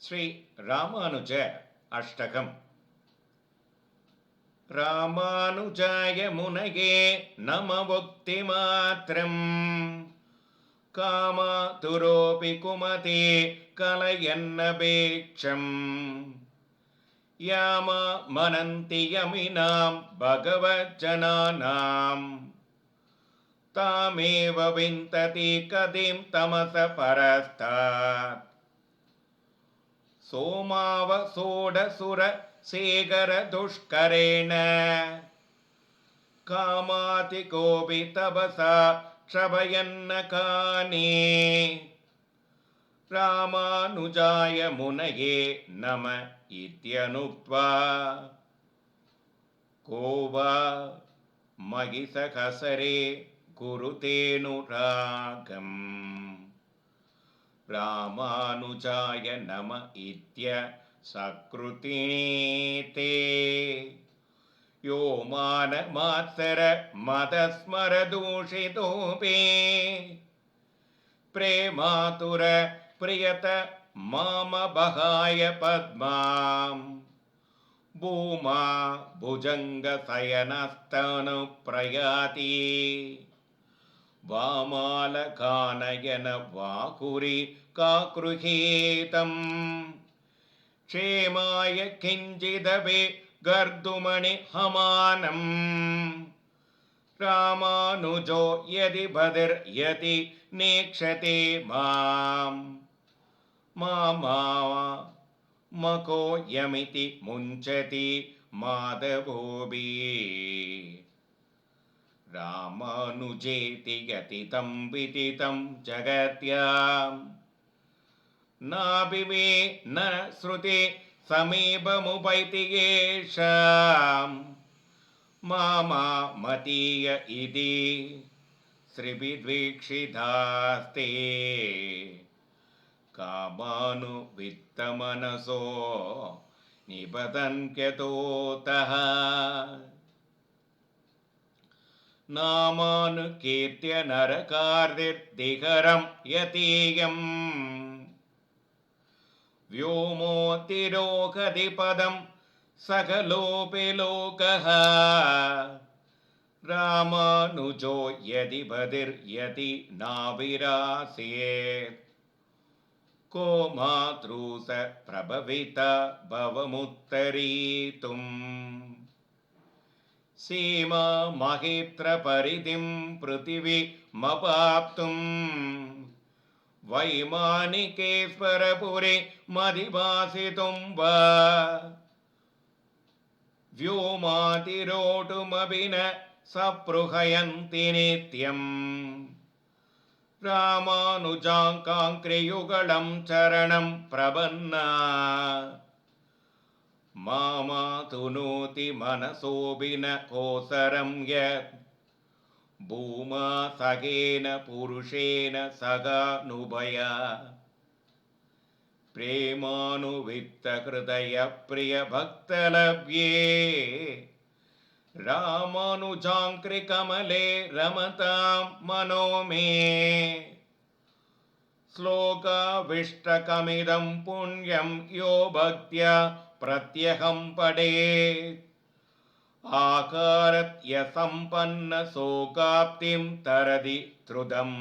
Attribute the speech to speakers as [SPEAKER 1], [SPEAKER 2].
[SPEAKER 1] ಶ್ರೀ ರಾಮಾನುಜ ಅಷ್ಟಕಂ. ರಾಮಾನುಜಾಯ ಮುನಗೆ ನಮವೋಕ್ತಿ ಮಾತ್ರಂ ಕಾಮಾತುರೋಪಿ ಕುಮತೆ ಕಲಯನ್ನಪೇಕ್ಷಂ ಯಾಮ ಮನಂತಿ ಯಮಿನಾಂ ಭಗವಜ್ಜನಾನಾಂ ತಾಮೇವ ವಿಂತತಿ ಕದಿಂ ತಮಸ ಪರಸ್ತಾತ್ ಸೋಮಾವ ಸೋಡಸುರ ಸೇಗರ ದುಷ್ಕರೇಣ ಕಾಮಾತಿ ಕೋಪಿ ತಪಸಾ ಕ್ಷಭಯನ್ನ ಕಾನೇ ರಾಮಾನುಜಾಯ ಮುನಯೇ ನಮ ಇತ್ಯನುಕ್ತ್ವಾ ಕೋ ವಾ ಮಗಿಸಕಸರೆ ಗುರುತೇನುರಾಗಂ ರಾಮಾನುಜಾಯ ನಮ ಇತ್ಯ ಸಕೃತಿನೇತೆ ಯೋ ಮಾನ ಮಾತ್ಸರ ಮದಸ್ಮರ ದೂಷಿತೋಪಿ ಪ್ರೇಮಾತುರ ಪ್ರಿಯತ ಮಾಮ ಬಹಾಯ ಪದ್ಮಾಂ ಭೂಮಾ ಭುಜಂಗ ಶಯನಸ್ತನು ಪ್ರಯಾತಿ ವಾಮಾಲಕಾನಯನ ವಾಕುರಿ ಕಾಕೃಹೇತಂ ಕ್ಷೇಮಾಯ ಕಿಂಚಿದಪಿ ಗರ್ದುಮಣಿ ಹಮಾನಂ ರಾಮಾನುಜೋ ಯದಿ ಬದಿರ್ಯತಿ ನೇಕ್ಷತೆ ಮಾಂ ಮಕೋ ಯಮಿತಿ ಮುಂಚತಿ ಮಾಧವೋಬಿ ರಾಮಾನುಜೇತಿ ಯತಿತಂ ವಿದಿತಂ ಜಗತ್ಯಾಂ ನಾಭಿಮೇ ನ ಶ್ರುತಿ ಸಮೀಪಮುಪೈತಿ ಯೇಷಾಂ ಮಾಮಾ ಮತೀಯ ಇತಿ ಶ್ರೀಭಿದ್ವೀಕ್ಷಿತಾಸ್ತೆ ಕಾಮಾನು ವಿತ್ತಮನಸೋ ನಿಬದನ್ಕ್ಯತೋತಃ ನಾಮಾನು ಕೀರ್ತ್ಯ ನರಕಾರ್ದಿರ್ದಿಹರಂ ಯತೀಯಂ ವ್ಯೋಮೋತಿರೋಗದಿ ಪದಂ ಸಕಲೋಪಿ ಲೋಕಃ ರಾಮಾನುಜೋ ಯದಿ ಬದಿರ್ಯತಿ ನಾವಿರಾಸೇತ್ ಕೋ ಮಾತೃಸ ಪ್ರಭವಿತ ಭವಮುತ್ತರೀತುಂ ಸೀಮಾ ಮಹೇತ್ರ ಪರಿಧಿಂ ಪೃಥಿವಿ ಮಪಾಪ್ತುಂ ವೈಮಾನಿಕೇಶ್ವರಪುರಿ ಮಧಿಭಾಸಿತುಂ ವಾ ವ್ಯೋಮಾತಿರೋಟುಮಪಿ ನ ಸಪೃಹಯಂತಿ ನಿತ್ಯಂ ರಾಮಾನುಜಾಂಕಾಂಕ್ರಿಯುಗಳಂ ಚರಣಂ ಪ್ರಪನ್ನಾ ಮಾಮಾತುನೋತಿ ಮನಸೋಪಿ ನ ಕೋಸರಂ ಯತ್ ಭೂಮಾ ಸಗೇನ ಪುರುಷೇನ ಸಗಾನುಭಯ ಪ್ರೇಮಾನುವಿತ್ತ ಹೃದಯ ಪ್ರಿಯ ಭಕ್ತಲಭ್ಯೇ ರಾಮಾನುಜಾಂಕ್ರಿ ಕಮಲೆ ರಮತಾಂ ಮನೋ ಮೇ ಶ್ಲೋಕಾವಿಷ್ಟಕಮಿದಂ ಪುಣ್ಯಂ ಯೋ ಭಕ್ತ್ಯಾ ಪ್ರತ್ಯಹಂ ಪಡೇತ್ ಆಕಾರತ್ಯ ಸಂಪನ್ನ ಸೋಕಾಪ್ತಿಂ ತರದಿ ತ್ರುದಂ.